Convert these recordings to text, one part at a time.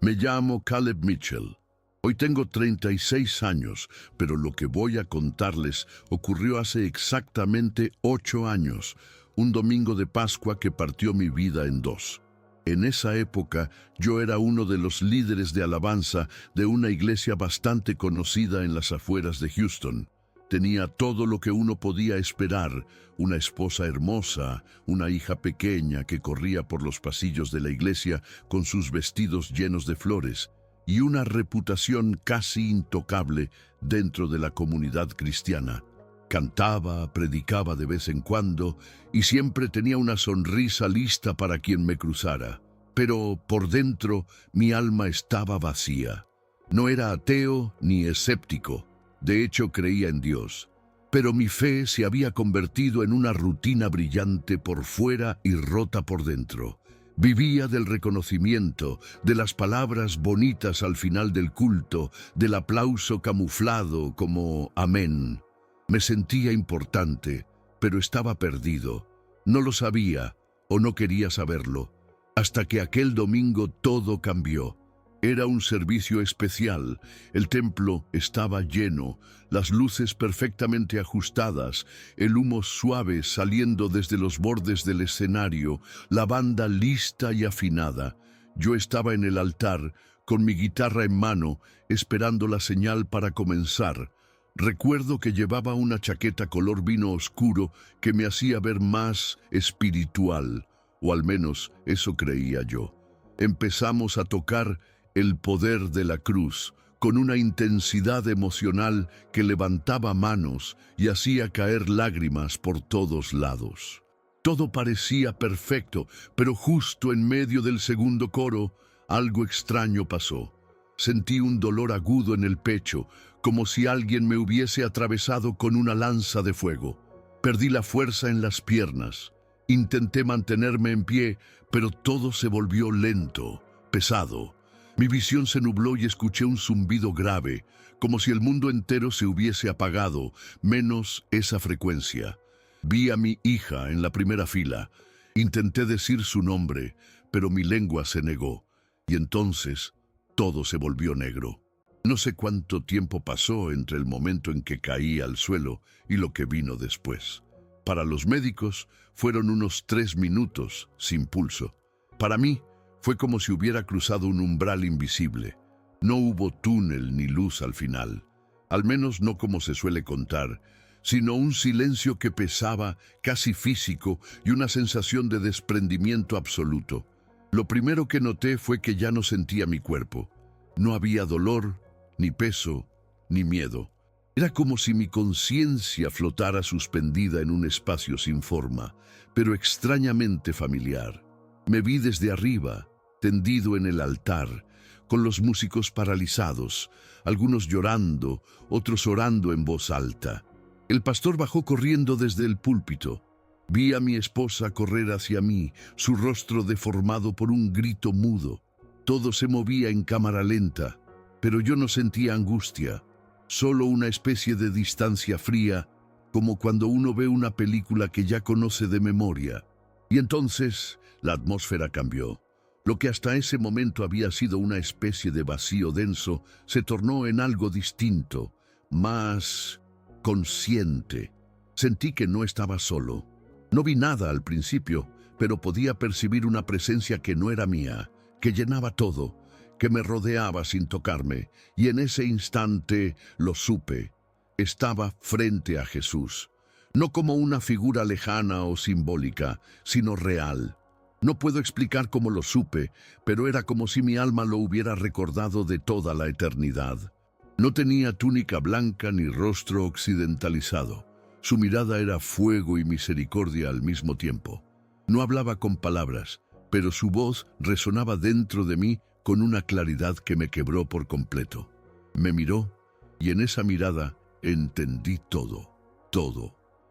Me llamo Caleb Mitchell. Hoy tengo 36 años, pero lo que voy a contarles ocurrió hace exactamente 8 años, un domingo de Pascua que partió mi vida en dos. En esa época yo era uno de los líderes de alabanza de una iglesia bastante conocida en las afueras de Houston. Tenía todo lo que uno podía esperar: una esposa hermosa, una hija pequeña que corría por los pasillos de la iglesia con sus vestidos llenos de flores, y una reputación casi intocable dentro de la comunidad cristiana. Cantaba, predicaba de vez en cuando y siempre tenía una sonrisa lista para quien me cruzara. Pero por dentro mi alma estaba vacía. No era ateo ni escéptico. De hecho, creía en Dios. Pero mi fe se había convertido en una rutina brillante por fuera y rota por dentro. Vivía del reconocimiento, de las palabras bonitas al final del culto, del aplauso camuflado como amén. Me sentía importante, pero estaba perdido. No lo sabía o no quería saberlo, hasta que aquel domingo todo cambió. Era un servicio especial. El templo estaba lleno, las luces perfectamente ajustadas, el humo suave saliendo desde los bordes del escenario, la banda lista y afinada. Yo estaba en el altar, con mi guitarra en mano, esperando la señal para comenzar. Recuerdo que llevaba una chaqueta color vino oscuro que me hacía ver más espiritual, o al menos eso creía yo. Empezamos a tocar El poder de la cruz, con una intensidad emocional que levantaba manos y hacía caer lágrimas por todos lados. Todo parecía perfecto, pero justo en medio del segundo coro, algo extraño pasó. Sentí un dolor agudo en el pecho, como si alguien me hubiese atravesado con una lanza de fuego. Perdí la fuerza en las piernas. Intenté mantenerme en pie, pero todo se volvió lento, pesado. Mi visión se nubló y escuché un zumbido grave, como si el mundo entero se hubiese apagado, menos esa frecuencia. Vi a mi hija en la primera fila. Intenté decir su nombre, pero mi lengua se negó, y entonces todo se volvió negro. No sé cuánto tiempo pasó entre el momento en que caí al suelo y lo que vino después. Para los médicos fueron unos 3 minutos sin pulso. Para mí, fue como si hubiera cruzado un umbral invisible. No hubo túnel ni luz al final, al menos no como se suele contar, sino un silencio que pesaba, casi físico, y una sensación de desprendimiento absoluto. Lo primero que noté fue que ya no sentía mi cuerpo. No había dolor, ni peso, ni miedo. Era como si mi conciencia flotara suspendida en un espacio sin forma, pero extrañamente familiar. Me vi desde arriba, tendido en el altar, con los músicos paralizados, algunos llorando, otros orando en voz alta. El pastor bajó corriendo desde el púlpito. Vi a mi esposa correr hacia mí, su rostro deformado por un grito mudo. Todo se movía en cámara lenta, pero yo no sentía angustia, solo una especie de distancia fría, como cuando uno ve una película que ya conoce de memoria. Y entonces la atmósfera cambió. Lo que hasta ese momento había sido una especie de vacío denso se tornó en algo distinto, más consciente. Sentí que no estaba solo. No vi nada al principio, pero podía percibir una presencia que no era mía, que llenaba todo, que me rodeaba sin tocarme, y en ese instante lo supe. Estaba frente a Jesús, no como una figura lejana o simbólica, sino real. No puedo explicar cómo lo supe, pero era como si mi alma lo hubiera recordado de toda la eternidad. No tenía túnica blanca ni rostro occidentalizado. Su mirada era fuego y misericordia al mismo tiempo. No hablaba con palabras, pero su voz resonaba dentro de mí con una claridad que me quebró por completo. Me miró, y en esa mirada entendí todo,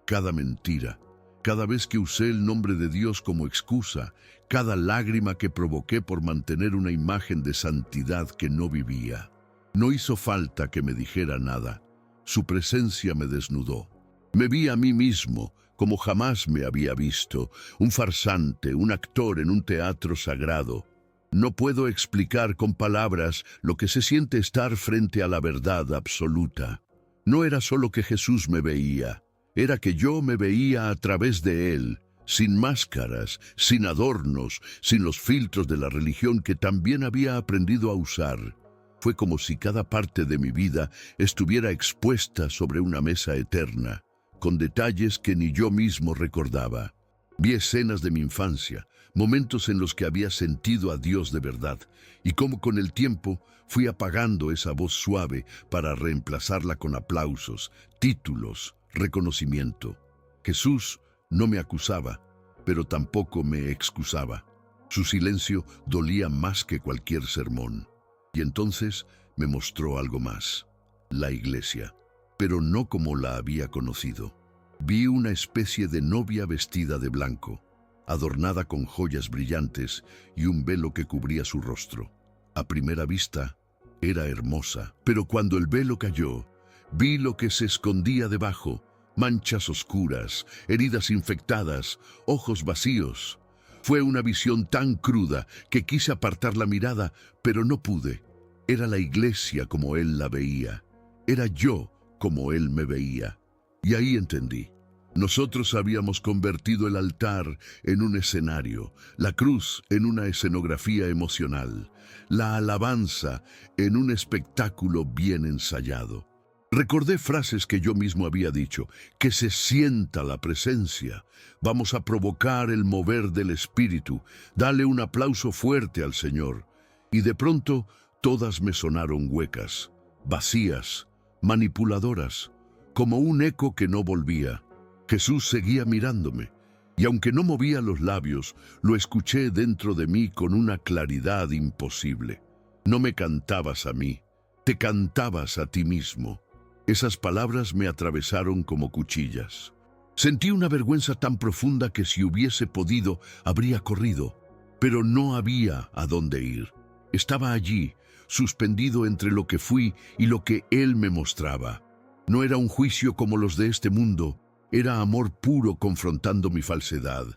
cada mentira. Cada vez que usé el nombre de Dios como excusa, cada lágrima que provoqué por mantener una imagen de santidad que no vivía. No hizo falta que me dijera nada. Su presencia me desnudó. Me vi a mí mismo como jamás me había visto, un farsante, un actor en un teatro sagrado. No puedo explicar con palabras lo que se siente estar frente a la verdad absoluta. No era solo que Jesús me veía, era que yo me veía a través de él, sin máscaras, sin adornos, sin los filtros de la religión que también había aprendido a usar. Fue como si cada parte de mi vida estuviera expuesta sobre una mesa eterna, con detalles que ni yo mismo recordaba. Vi escenas de mi infancia, momentos en los que había sentido a Dios de verdad, y cómo con el tiempo fui apagando esa voz suave para reemplazarla con aplausos, títulos, reconocimiento. Jesús no me acusaba, pero tampoco me excusaba. Su silencio dolía más que cualquier sermón. Y entonces me mostró algo más: la iglesia, pero no como la había conocido. Vi una especie de novia vestida de blanco, adornada con joyas brillantes y un velo que cubría su rostro. A primera vista, era hermosa, pero cuando el velo cayó, vi lo que se escondía debajo: manchas oscuras, heridas infectadas, ojos vacíos. Fue una visión tan cruda que quise apartar la mirada, pero no pude. Era la iglesia como él la veía. Era yo como él me veía. Y ahí entendí. Nosotros habíamos convertido el altar en un escenario, la cruz en una escenografía emocional, la alabanza en un espectáculo bien ensayado. Recordé frases que yo mismo había dicho: que se sienta la presencia, vamos a provocar el mover del Espíritu, dale un aplauso fuerte al Señor. Y de pronto todas me sonaron huecas, vacías, manipuladoras, como un eco que no volvía. Jesús seguía mirándome, y aunque no movía los labios, lo escuché dentro de mí con una claridad imposible. No me cantabas a mí, te cantabas a ti mismo. Esas palabras me atravesaron como cuchillas. Sentí una vergüenza tan profunda que si hubiese podido, habría corrido, pero no había a dónde ir. Estaba allí, suspendido entre lo que fui y lo que él me mostraba. No era un juicio como los de este mundo, era amor puro confrontando mi falsedad.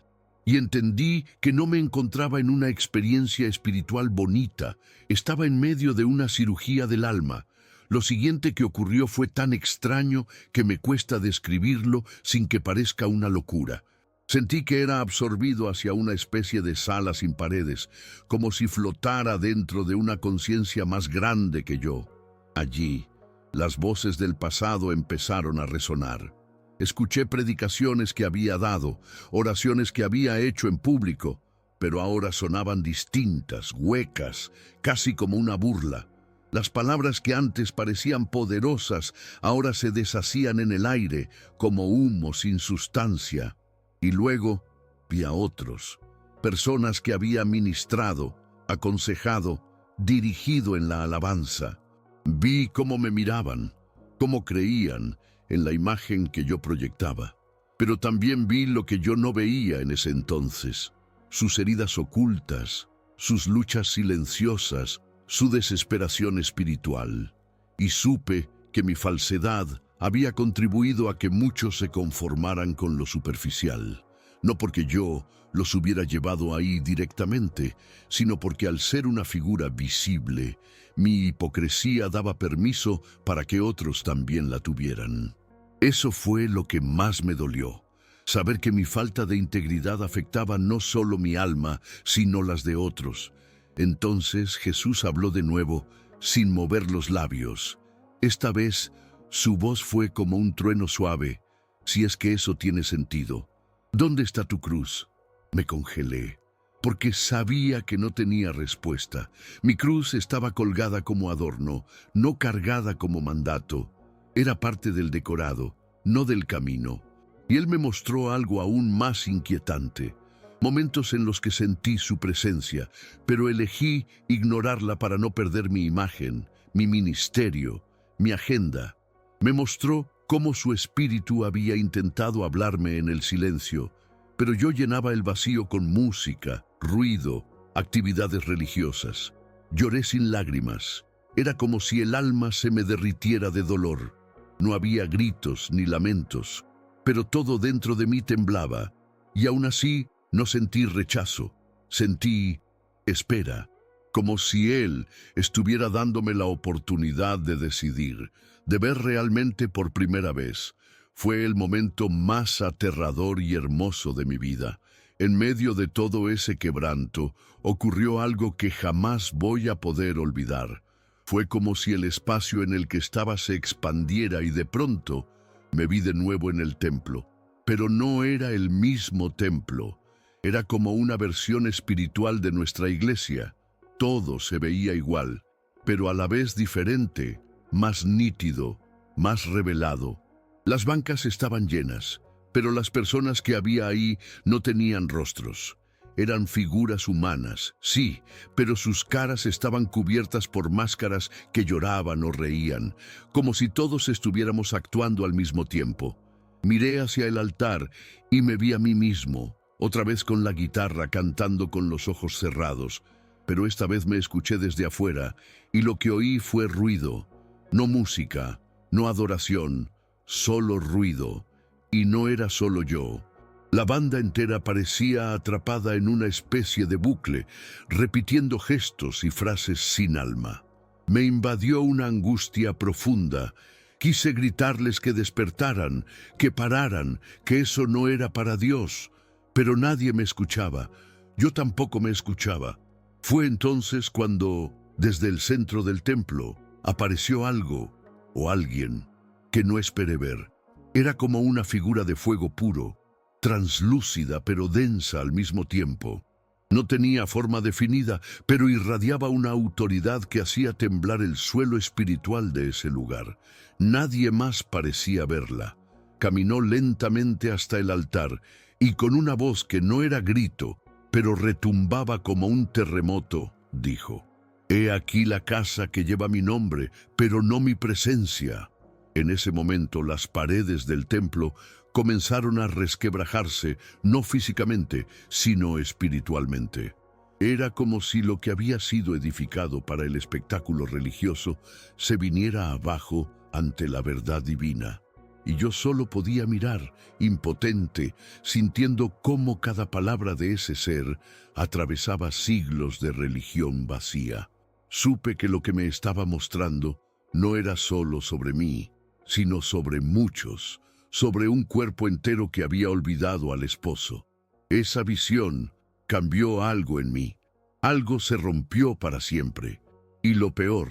Y entendí que no me encontraba en una experiencia espiritual bonita, estaba en medio de una cirugía del alma. Lo siguiente que ocurrió fue tan extraño que me cuesta describirlo sin que parezca una locura. Sentí que era absorbido hacia una especie de sala sin paredes, como si flotara dentro de una conciencia más grande que yo. Allí, las voces del pasado empezaron a resonar. Escuché predicaciones que había dado, oraciones que había hecho en público, pero ahora sonaban distintas, huecas, casi como una burla. Las palabras que antes parecían poderosas, ahora se deshacían en el aire, como humo sin sustancia. Y luego vi a otros, personas que había ministrado, aconsejado, dirigido en la alabanza. Vi cómo me miraban, cómo creían en la imagen que yo proyectaba. Pero también vi lo que yo no veía en ese entonces: sus heridas ocultas, sus luchas silenciosas, su desesperación espiritual. Y supe que mi falsedad había contribuido a que muchos se conformaran con lo superficial. No porque yo los hubiera llevado ahí directamente, sino porque al ser una figura visible, mi hipocresía daba permiso para que otros también la tuvieran. Eso fue lo que más me dolió, saber que mi falta de integridad afectaba no solo mi alma, sino las de otros. Entonces Jesús habló de nuevo, sin mover los labios. Esta vez, su voz fue como un trueno suave, si es que eso tiene sentido. ¿Dónde está tu cruz? Me congelé, porque sabía que no tenía respuesta. Mi cruz estaba colgada como adorno, no cargada como mandato. Era parte del decorado, no del camino. Y él me mostró algo aún más inquietante. Momentos en los que sentí su presencia, pero elegí ignorarla para no perder mi imagen, mi ministerio, mi agenda. Me mostró cómo su espíritu había intentado hablarme en el silencio, pero yo llenaba el vacío con música, ruido, actividades religiosas. Lloré sin lágrimas. Era como si el alma se me derritiera de dolor. No había gritos ni lamentos, pero todo dentro de mí temblaba, y aún así no sentí rechazo, sentí espera. como si Él estuviera dándome la oportunidad de decidir, de ver realmente por primera vez. Fue el momento más aterrador y hermoso de mi vida. En medio de todo ese quebranto, ocurrió algo que jamás voy a poder olvidar. Fue como si el espacio en el que estaba se expandiera y de pronto me vi de nuevo en el templo. Pero no era el mismo templo. Era como una versión espiritual de nuestra iglesia. Todo se veía igual, pero a la vez diferente, más nítido, más revelado. Las bancas estaban llenas, pero las personas que había ahí no tenían rostros. Eran figuras humanas, sí, pero sus caras estaban cubiertas por máscaras que lloraban o reían, como si todos estuviéramos actuando al mismo tiempo. Miré hacia el altar y me vi a mí mismo, otra vez con la guitarra cantando con los ojos cerrados, pero esta vez me escuché desde afuera y lo que oí fue ruido, no música, no adoración, solo ruido, y no era solo yo. La banda entera parecía atrapada en una especie de bucle, repitiendo gestos y frases sin alma. Me invadió una angustia profunda. Quise gritarles que despertaran, que pararan, que eso no era para Dios, pero nadie me escuchaba. Yo tampoco me escuchaba. Fue entonces cuando, desde el centro del templo, apareció algo o alguien que no esperé ver. Era como una figura de fuego puro, translúcida pero densa al mismo tiempo. No tenía forma definida, pero irradiaba una autoridad que hacía temblar el suelo espiritual de ese lugar. Nadie más parecía verla. Caminó lentamente hasta el altar y con una voz que no era grito, pero retumbaba como un terremoto, dijo: «He aquí la casa que lleva mi nombre, pero no mi presencia». En ese momento las paredes del templo comenzaron a resquebrajarse, no físicamente, sino espiritualmente. Era como si lo que había sido edificado para el espectáculo religioso se viniera abajo ante la verdad divina. Y yo solo podía mirar, impotente, sintiendo cómo cada palabra de ese ser atravesaba siglos de religión vacía. Supe que lo que me estaba mostrando no era solo sobre mí, sino sobre muchos, sobre un cuerpo entero que había olvidado al esposo. Esa visión cambió algo en mí. Algo se rompió para siempre. Y lo peor,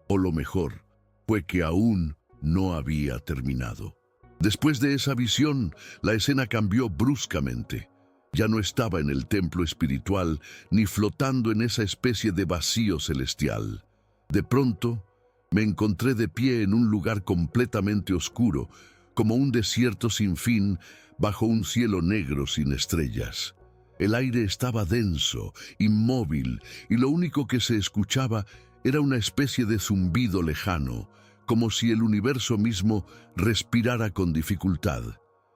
o lo mejor, fue que aún no había terminado. Después de esa visión, la escena cambió bruscamente. Ya no estaba en el templo espiritual, ni flotando en esa especie de vacío celestial. De pronto, me encontré de pie en un lugar completamente oscuro, como un desierto sin fin, bajo un cielo negro sin estrellas. El aire estaba denso, inmóvil, y lo único que se escuchaba era una especie de zumbido lejano, como si el universo mismo respirara con dificultad.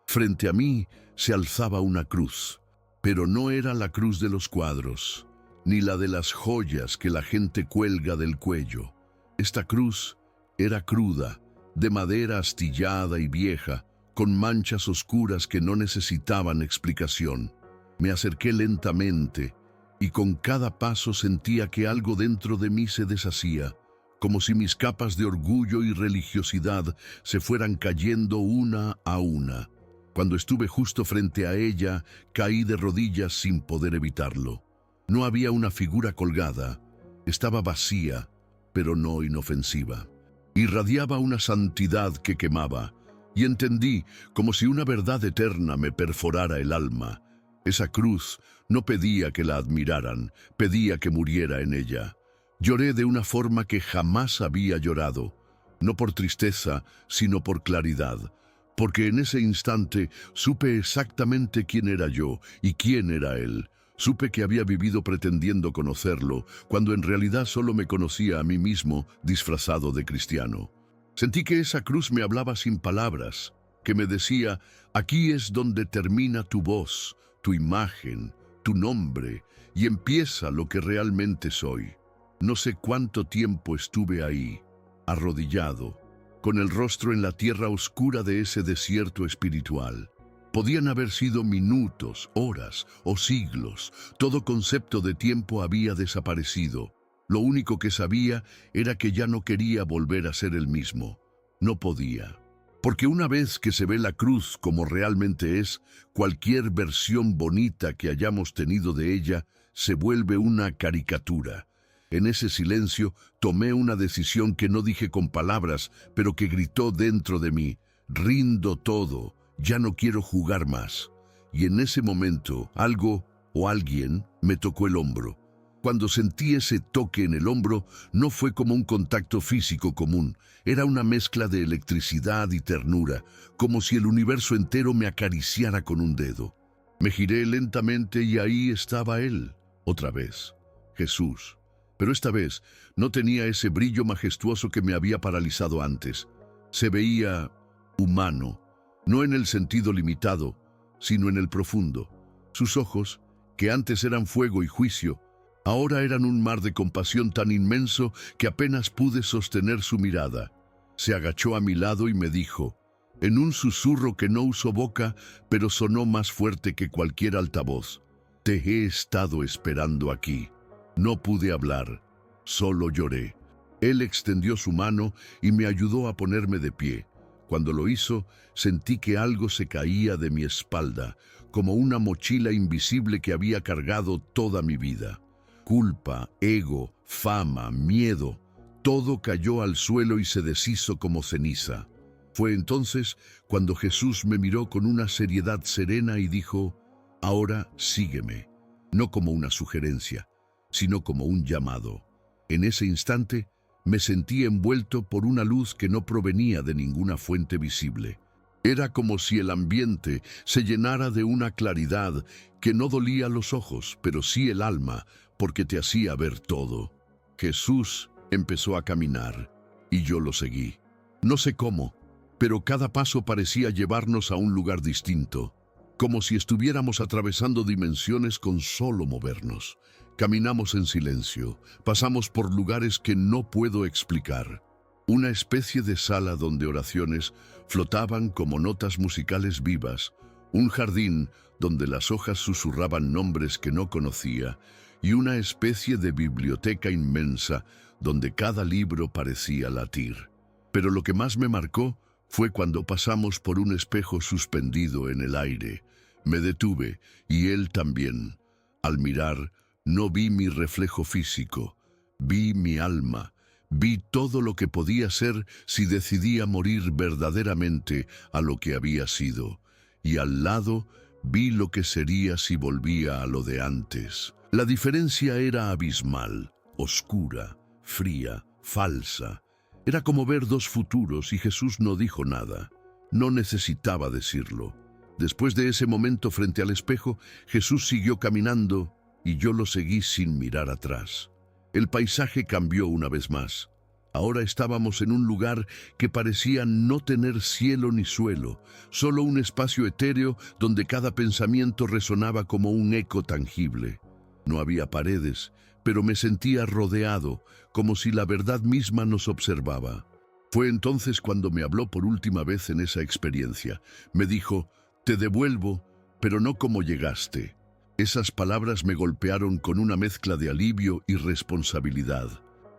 Frente a mí se alzaba una cruz, pero no era la cruz de los cuadros, ni la de las joyas que la gente cuelga del cuello. Esta cruz era cruda, de madera astillada y vieja, con manchas oscuras que no necesitaban explicación. Me acerqué lentamente y con cada paso sentía que algo dentro de mí se deshacía, como si mis capas de orgullo y religiosidad se fueran cayendo una a una. Cuando estuve justo frente a ella, caí de rodillas sin poder evitarlo. No había una figura colgada, estaba vacía, pero no inofensiva. Irradiaba una santidad que quemaba, y entendí como si una verdad eterna me perforara el alma. Esa cruz no pedía que la admiraran, pedía que muriera en ella. Lloré de una forma que jamás había llorado, no por tristeza, sino por claridad, porque en ese instante supe exactamente quién era yo y quién era él. Supe que había vivido pretendiendo conocerlo, cuando en realidad solo me conocía a mí mismo disfrazado de cristiano. Sentí que esa cruz me hablaba sin palabras, que me decía: aquí es donde termina tu voz, tu imagen, tu nombre, y empieza lo que realmente soy. No sé cuánto tiempo estuve ahí, arrodillado, con el rostro en la tierra oscura de ese desierto espiritual. Podían haber sido minutos, horas o siglos. Todo concepto de tiempo había desaparecido. Lo único que sabía era que ya no quería volver a ser el mismo. No podía. Porque una vez que se ve la cruz como realmente es, cualquier versión bonita que hayamos tenido de ella se vuelve una caricatura. En ese silencio tomé una decisión que no dije con palabras, pero que gritó dentro de mí: rindo todo, ya no quiero jugar más. Y en ese momento, algo o alguien me tocó el hombro. Cuando sentí ese toque en el hombro, no fue como un contacto físico común. Era una mezcla de electricidad y ternura, como si el universo entero me acariciara con un dedo. Me giré lentamente y ahí estaba él, otra vez, Jesús. Pero esta vez no tenía ese brillo majestuoso que me había paralizado antes. Se veía humano, no en el sentido limitado, sino en el profundo. Sus ojos, que antes eran fuego y juicio, ahora eran un mar de compasión tan inmenso que apenas pude sostener su mirada. Se agachó a mi lado y me dijo, en un susurro que no usó boca, pero sonó más fuerte que cualquier altavoz: te he estado esperando aquí. No pude hablar, solo lloré. Él extendió su mano y me ayudó a ponerme de pie. Cuando lo hizo, sentí que algo se caía de mi espalda, como una mochila invisible que había cargado toda mi vida. Culpa, ego, fama, miedo, todo cayó al suelo y se deshizo como ceniza. Fue entonces cuando Jesús me miró con una seriedad serena y dijo: ahora sígueme, no como una sugerencia, sino como un llamado. En ese instante me sentí envuelto por una luz que no provenía de ninguna fuente visible. Era como si el ambiente se llenara de una claridad que no dolía los ojos, pero sí el alma, porque te hacía ver todo. Jesús empezó a caminar y yo lo seguí. No sé cómo, pero cada paso parecía llevarnos a un lugar distinto, como si estuviéramos atravesando dimensiones con solo movernos. Caminamos en silencio, pasamos por lugares que no puedo explicar. Una especie de sala donde oraciones flotaban como notas musicales vivas, un jardín donde las hojas susurraban nombres que no conocía, y una especie de biblioteca inmensa donde cada libro parecía latir. Pero lo que más me marcó fue cuando pasamos por un espejo suspendido en el aire. Me detuve, y él también. Al mirar, no vi mi reflejo físico, vi mi alma, vi todo lo que podía ser si decidía morir verdaderamente a lo que había sido, y al lado vi lo que sería si volvía a lo de antes. La diferencia era abismal, oscura, fría, falsa. Era como ver dos futuros y Jesús no dijo nada. No necesitaba decirlo. Después de ese momento frente al espejo, Jesús siguió caminando y yo lo seguí sin mirar atrás. El paisaje cambió una vez más. Ahora estábamos en un lugar que parecía no tener cielo ni suelo, solo un espacio etéreo donde cada pensamiento resonaba como un eco tangible. No había paredes, pero me sentía rodeado, como si la verdad misma nos observaba. Fue entonces cuando me habló por última vez en esa experiencia. Me dijo: te devuelvo, pero no como llegaste. Esas palabras me golpearon con una mezcla de alivio y responsabilidad.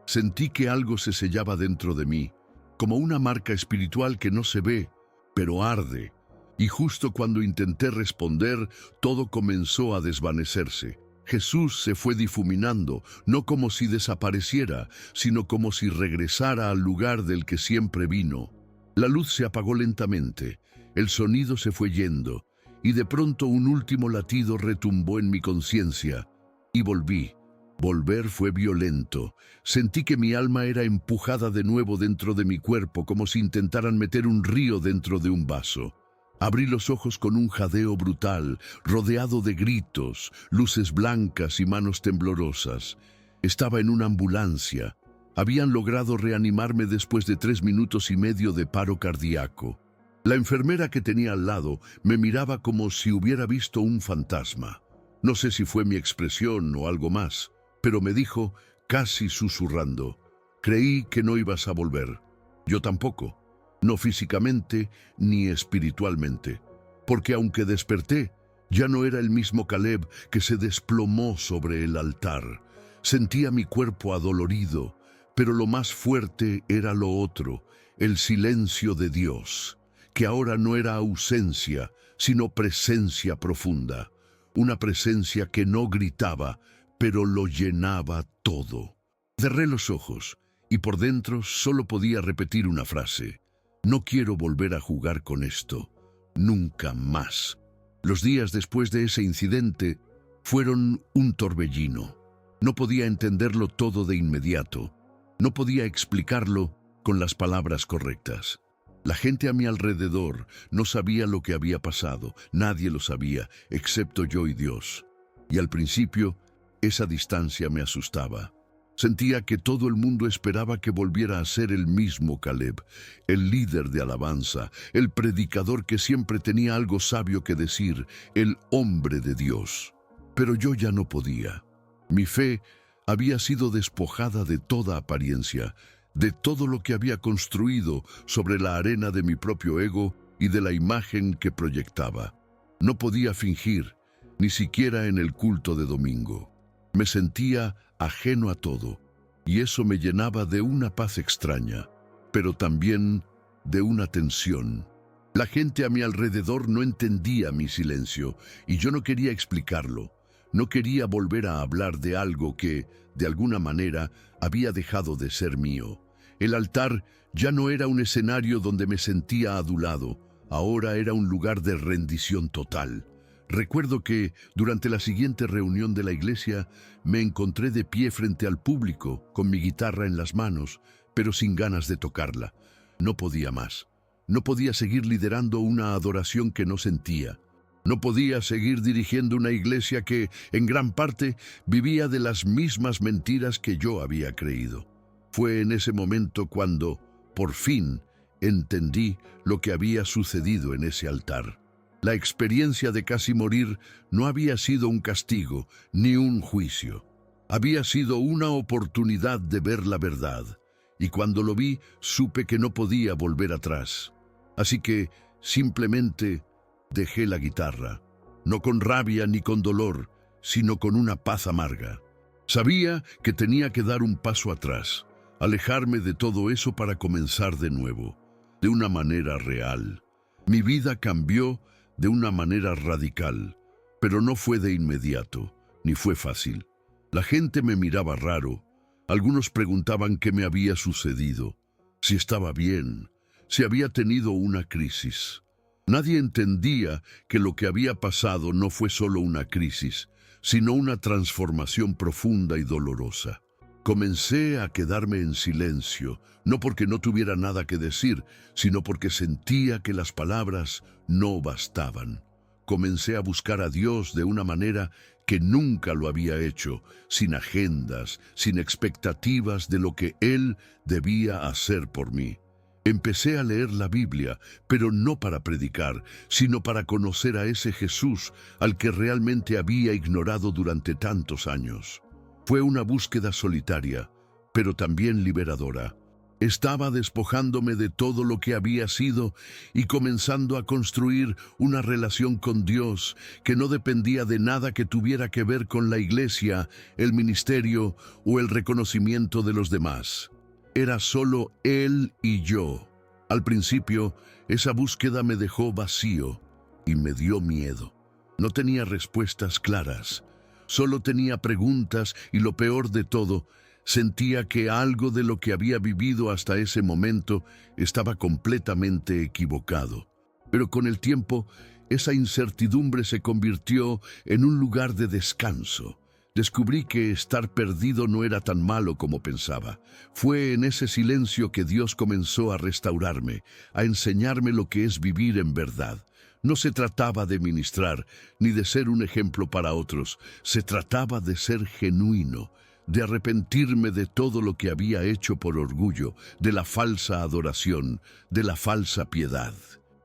Sentí que algo se sellaba dentro de mí, como una marca espiritual que no se ve, pero arde. Y justo cuando intenté responder, todo comenzó a desvanecerse. Jesús se fue difuminando, no como si desapareciera, sino como si regresara al lugar del que siempre vino. La luz se apagó lentamente, el sonido se fue yendo, y de pronto un último latido retumbó en mi conciencia, y volví. Volver fue violento. Sentí que mi alma era empujada de nuevo dentro de mi cuerpo, como si intentaran meter un río dentro de un vaso. Abrí los ojos con un jadeo brutal, rodeado de gritos, luces blancas y manos temblorosas. Estaba en una ambulancia. Habían logrado reanimarme después de 3 minutos y medio de paro cardíaco. La enfermera que tenía al lado me miraba como si hubiera visto un fantasma. No sé si fue mi expresión o algo más, pero me dijo, casi susurrando: creí que no ibas a volver. Yo tampoco. No físicamente ni espiritualmente, porque aunque desperté, ya no era el mismo Caleb que se desplomó sobre el altar. Sentía mi cuerpo adolorido, pero lo más fuerte era lo otro, el silencio de Dios, que ahora no era ausencia, sino presencia profunda, una presencia que no gritaba, pero lo llenaba todo. Cerré los ojos y por dentro solo podía repetir una frase: no quiero volver a jugar con esto, nunca más. Los días después de ese incidente fueron un torbellino. No podía entenderlo todo de inmediato. No podía explicarlo con las palabras correctas. La gente a mi alrededor no sabía lo que había pasado. Nadie lo sabía, excepto yo y Dios. Y al principio, esa distancia me asustaba. Sentía que todo el mundo esperaba que volviera a ser el mismo Caleb, el líder de alabanza, el predicador que siempre tenía algo sabio que decir, el hombre de Dios. Pero yo ya no podía. Mi fe había sido despojada de toda apariencia, de todo lo que había construido sobre la arena de mi propio ego y de la imagen que proyectaba. No podía fingir, ni siquiera en el culto de domingo. Me sentía ajeno a todo, y eso me llenaba de una paz extraña, pero también de una tensión. La gente a mi alrededor no entendía mi silencio, y yo no quería explicarlo. No quería volver a hablar de algo que, de alguna manera, había dejado de ser mío. El altar ya no era un escenario donde me sentía adulado, ahora era un lugar de rendición total. Recuerdo que, durante la siguiente reunión de la iglesia, me encontré de pie frente al público, con mi guitarra en las manos, pero sin ganas de tocarla. No podía más. No podía seguir liderando una adoración que no sentía. No podía seguir dirigiendo una iglesia que, en gran parte, vivía de las mismas mentiras que yo había creído. Fue en ese momento cuando, por fin, entendí lo que había sucedido en ese altar. La experiencia de casi morir no había sido un castigo ni un juicio. Había sido una oportunidad de ver la verdad, y cuando lo vi, supe que no podía volver atrás. Así que, simplemente, dejé la guitarra, no con rabia ni con dolor, sino con una paz amarga. Sabía que tenía que dar un paso atrás, alejarme de todo eso para comenzar de nuevo, de una manera real. Mi vida cambió de una manera radical, pero no fue de inmediato, ni fue fácil. La gente me miraba raro. Algunos preguntaban qué me había sucedido, si estaba bien, si había tenido una crisis. Nadie entendía que lo que había pasado no fue solo una crisis, sino una transformación profunda y dolorosa. Comencé a quedarme en silencio, no porque no tuviera nada que decir, sino porque sentía que las palabras no bastaban. Comencé a buscar a Dios de una manera que nunca lo había hecho, sin agendas, sin expectativas de lo que Él debía hacer por mí. Empecé a leer la Biblia, pero no para predicar, sino para conocer a ese Jesús al que realmente había ignorado durante tantos años. Fue una búsqueda solitaria, pero también liberadora. Estaba despojándome de todo lo que había sido y comenzando a construir una relación con Dios que no dependía de nada que tuviera que ver con la iglesia, el ministerio o el reconocimiento de los demás. Era solo Él y yo. Al principio, esa búsqueda me dejó vacío y me dio miedo. No tenía respuestas claras. Solo tenía preguntas y lo peor de todo, sentía que algo de lo que había vivido hasta ese momento estaba completamente equivocado. Pero con el tiempo, esa incertidumbre se convirtió en un lugar de descanso. Descubrí que estar perdido no era tan malo como pensaba. Fue en ese silencio que Dios comenzó a restaurarme, a enseñarme lo que es vivir en verdad. No se trataba de ministrar, ni de ser un ejemplo para otros. Se trataba de ser genuino, de arrepentirme de todo lo que había hecho por orgullo, de la falsa adoración, de la falsa piedad.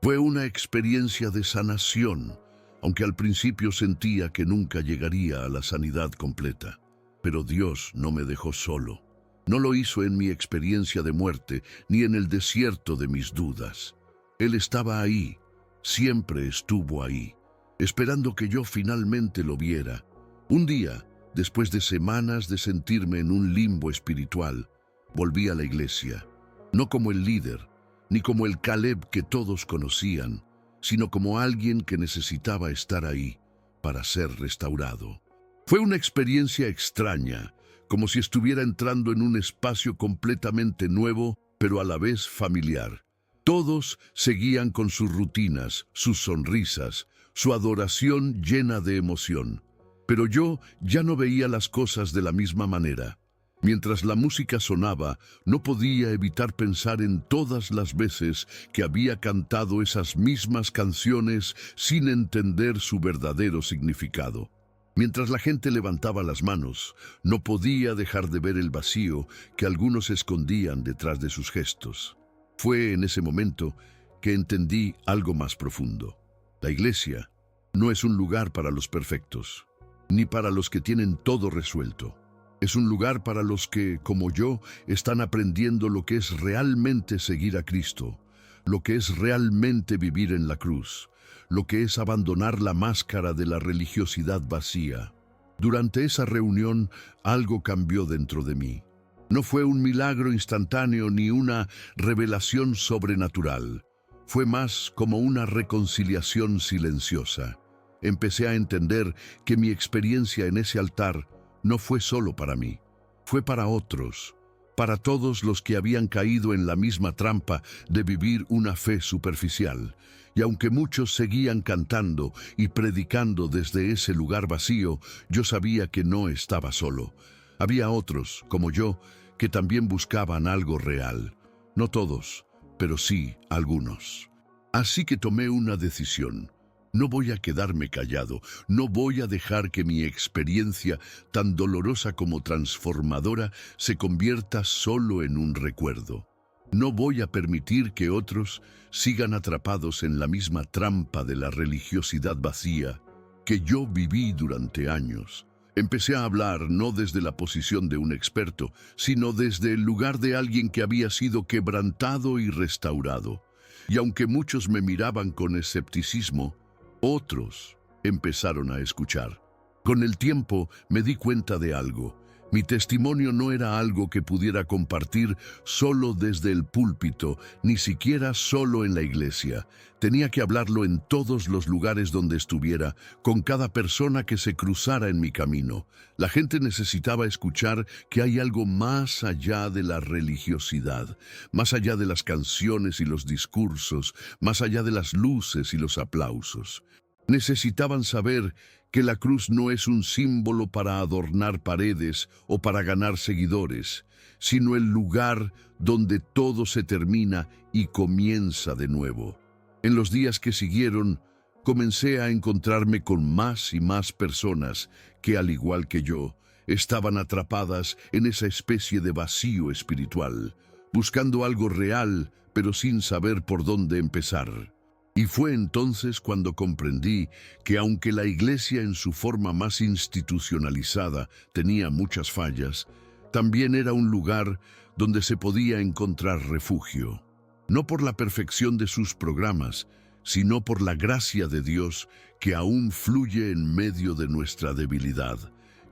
Fue una experiencia de sanación, aunque al principio sentía que nunca llegaría a la sanidad completa. Pero Dios no me dejó solo. No lo hizo en mi experiencia de muerte, ni en el desierto de mis dudas. Él estaba ahí, siempre estuvo ahí, esperando que yo finalmente lo viera. Un día, Después de semanas de sentirme en un limbo espiritual, volví a la iglesia, no como el líder, ni como el Caleb que todos conocían, sino como alguien que necesitaba estar ahí para ser restaurado. Fue una experiencia extraña, como si estuviera entrando en un espacio completamente nuevo, pero a la vez familiar. Todos seguían con sus rutinas, sus sonrisas, su adoración llena de emoción. Pero yo ya no veía las cosas de la misma manera. Mientras la música sonaba, no podía evitar pensar en todas las veces que había cantado esas mismas canciones sin entender su verdadero significado. Mientras la gente levantaba las manos, no podía dejar de ver el vacío que algunos escondían detrás de sus gestos. Fue en ese momento que entendí algo más profundo. La iglesia no es un lugar para los perfectos, ni para los que tienen todo resuelto. Es un lugar para los que, como yo, están aprendiendo lo que es realmente seguir a Cristo, lo que es realmente vivir en la cruz, lo que es abandonar la máscara de la religiosidad vacía. Durante esa reunión, algo cambió dentro de mí. No fue un milagro instantáneo ni una revelación sobrenatural. Fue más como una reconciliación silenciosa. Empecé a entender que mi experiencia en ese altar no fue solo para mí, fue para otros, para todos los que habían caído en la misma trampa de vivir una fe superficial. Y aunque muchos seguían cantando y predicando desde ese lugar vacío, yo sabía que no estaba solo. Había otros, como yo, que también buscaban algo real. No todos, pero sí algunos. Así que tomé una decisión. No voy a quedarme callado, no voy a dejar que mi experiencia, tan dolorosa como transformadora, se convierta solo en un recuerdo. No voy a permitir que otros sigan atrapados en la misma trampa de la religiosidad vacía que yo viví durante años. Empecé a hablar no desde la posición de un experto, sino desde el lugar de alguien que había sido quebrantado y restaurado. Y aunque muchos me miraban con escepticismo, otros empezaron a escuchar. Con el tiempo me di cuenta de algo. Mi testimonio no era algo que pudiera compartir solo desde el púlpito, ni siquiera solo en la iglesia. Tenía que hablarlo en todos los lugares donde estuviera, con cada persona que se cruzara en mi camino. La gente necesitaba escuchar que hay algo más allá de la religiosidad, más allá de las canciones y los discursos, más allá de las luces y los aplausos. Necesitaban saber que la cruz no es un símbolo para adornar paredes o para ganar seguidores, sino el lugar donde todo se termina y comienza de nuevo. En los días que siguieron, comencé a encontrarme con más y más personas que, al igual que yo, estaban atrapadas en esa especie de vacío espiritual, buscando algo real, pero sin saber por dónde empezar. Y fue entonces cuando comprendí que aunque la iglesia en su forma más institucionalizada tenía muchas fallas, también era un lugar donde se podía encontrar refugio. No por la perfección de sus programas, sino por la gracia de Dios que aún fluye en medio de nuestra debilidad.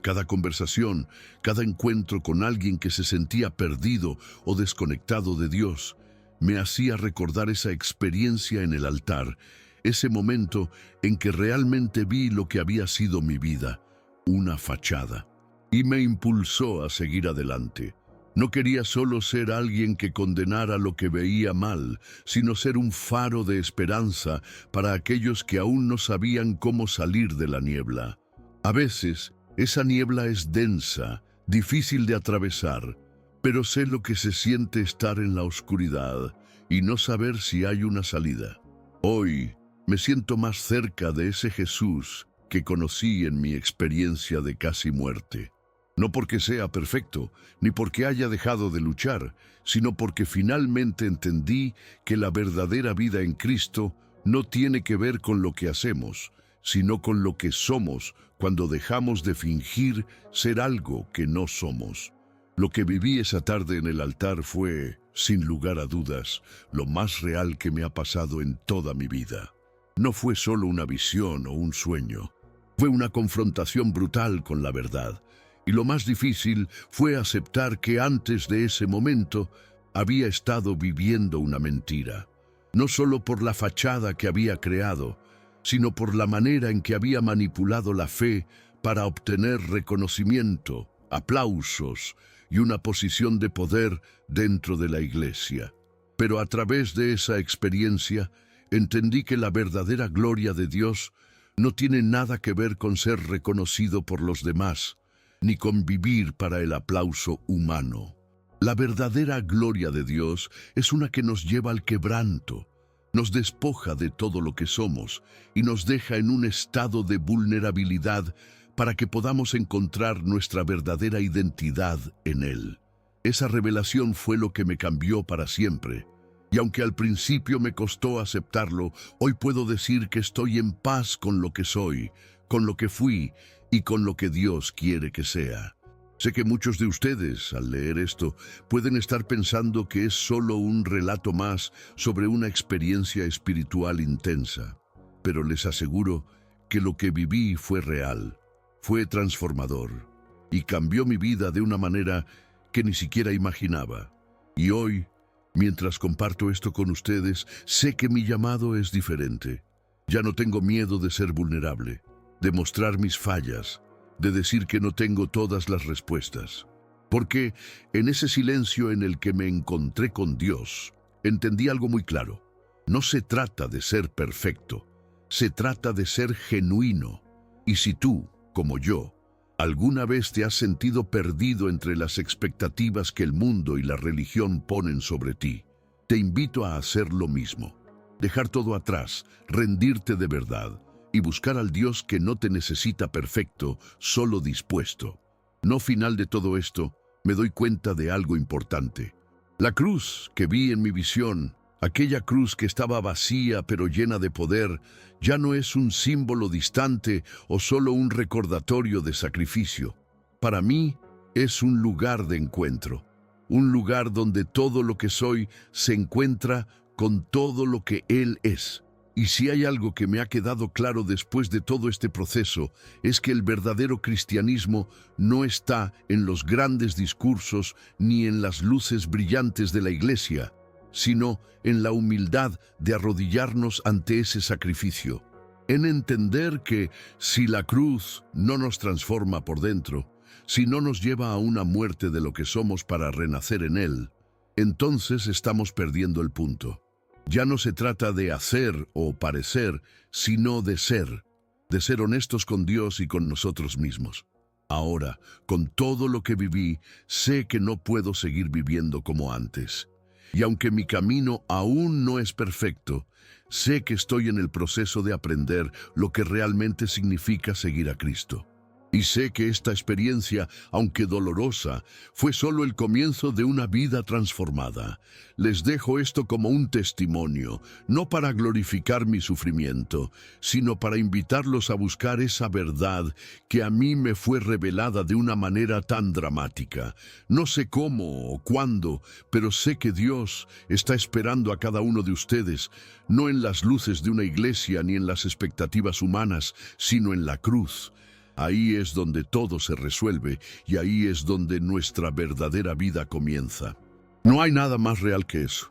Cada conversación, cada encuentro con alguien que se sentía perdido o desconectado de Dios, me hacía recordar esa experiencia en el altar, ese momento en que realmente vi lo que había sido mi vida, una fachada, y me impulsó a seguir adelante. No quería solo ser alguien que condenara lo que veía mal, sino ser un faro de esperanza para aquellos que aún no sabían cómo salir de la niebla. A veces, esa niebla es densa, difícil de atravesar, pero sé lo que se siente estar en la oscuridad y no saber si hay una salida. Hoy me siento más cerca de ese Jesús que conocí en mi experiencia de casi muerte. No porque sea perfecto, ni porque haya dejado de luchar, sino porque finalmente entendí que la verdadera vida en Cristo no tiene que ver con lo que hacemos, sino con lo que somos cuando dejamos de fingir ser algo que no somos. Lo que viví esa tarde en el altar fue, sin lugar a dudas, lo más real que me ha pasado en toda mi vida. No fue solo una visión o un sueño. Fue una confrontación brutal con la verdad, Y lo más difícil fue aceptar que antes de ese momento había estado viviendo una mentira, no solo por la fachada que había creado, sino por la manera en que había manipulado la fe para obtener reconocimiento, aplausos y una posición de poder dentro de la iglesia. Pero a través de esa experiencia entendí que la verdadera gloria de Dios no tiene nada que ver con ser reconocido por los demás, ni con vivir para el aplauso humano. La verdadera gloria de Dios es una que nos lleva al quebranto, nos despoja de todo lo que somos y nos deja en un estado de vulnerabilidad para que podamos encontrar nuestra verdadera identidad en Él. Esa revelación fue lo que me cambió para siempre. Y aunque al principio me costó aceptarlo, hoy puedo decir que estoy en paz con lo que soy, con lo que fui y con lo que Dios quiere que sea. Sé que muchos de ustedes, al leer esto, pueden estar pensando que es solo un relato más sobre una experiencia espiritual intensa, pero les aseguro que lo que viví fue real, fue transformador y cambió mi vida de una manera que ni siquiera imaginaba. Y hoy, mientras comparto esto con ustedes, sé que mi llamado es diferente. Ya no tengo miedo de ser vulnerable, de mostrar mis fallas, de decir que no tengo todas las respuestas. Porque en ese silencio en el que me encontré con Dios, entendí algo muy claro. No se trata de ser perfecto, se trata de ser genuino. Y si tú, como yo, ¿alguna vez te has sentido perdido entre las expectativas que el mundo y la religión ponen sobre ti? Te invito a hacer lo mismo. Dejar todo atrás, rendirte de verdad y buscar al Dios que no te necesita perfecto, solo dispuesto. No final de todo esto, me doy cuenta de algo importante. La cruz que vi en mi visión, aquella cruz que estaba vacía pero llena de poder, ya no es un símbolo distante o solo un recordatorio de sacrificio. Para mí es un lugar de encuentro, un lugar donde todo lo que soy se encuentra con todo lo que Él es. Y si hay algo que me ha quedado claro después de todo este proceso, es que el verdadero cristianismo no está en los grandes discursos ni en las luces brillantes de la iglesia, sino en la humildad de arrodillarnos ante ese sacrificio, en entender que si la cruz no nos transforma por dentro, si no nos lleva a una muerte de lo que somos para renacer en Él, entonces estamos perdiendo el punto. Ya no se trata de hacer o parecer, sino de ser honestos con Dios y con nosotros mismos. Ahora, con todo lo que viví, sé que no puedo seguir viviendo como antes. Y aunque mi camino aún no es perfecto, sé que estoy en el proceso de aprender lo que realmente significa seguir a Cristo. Y sé que esta experiencia, aunque dolorosa, fue solo el comienzo de una vida transformada. Les dejo esto como un testimonio, no para glorificar mi sufrimiento, sino para invitarlos a buscar esa verdad que a mí me fue revelada de una manera tan dramática. No sé cómo o cuándo, pero sé que Dios está esperando a cada uno de ustedes, no en las luces de una iglesia ni en las expectativas humanas, sino en la cruz. Ahí es donde todo se resuelve y ahí es donde nuestra verdadera vida comienza. No hay nada más real que eso.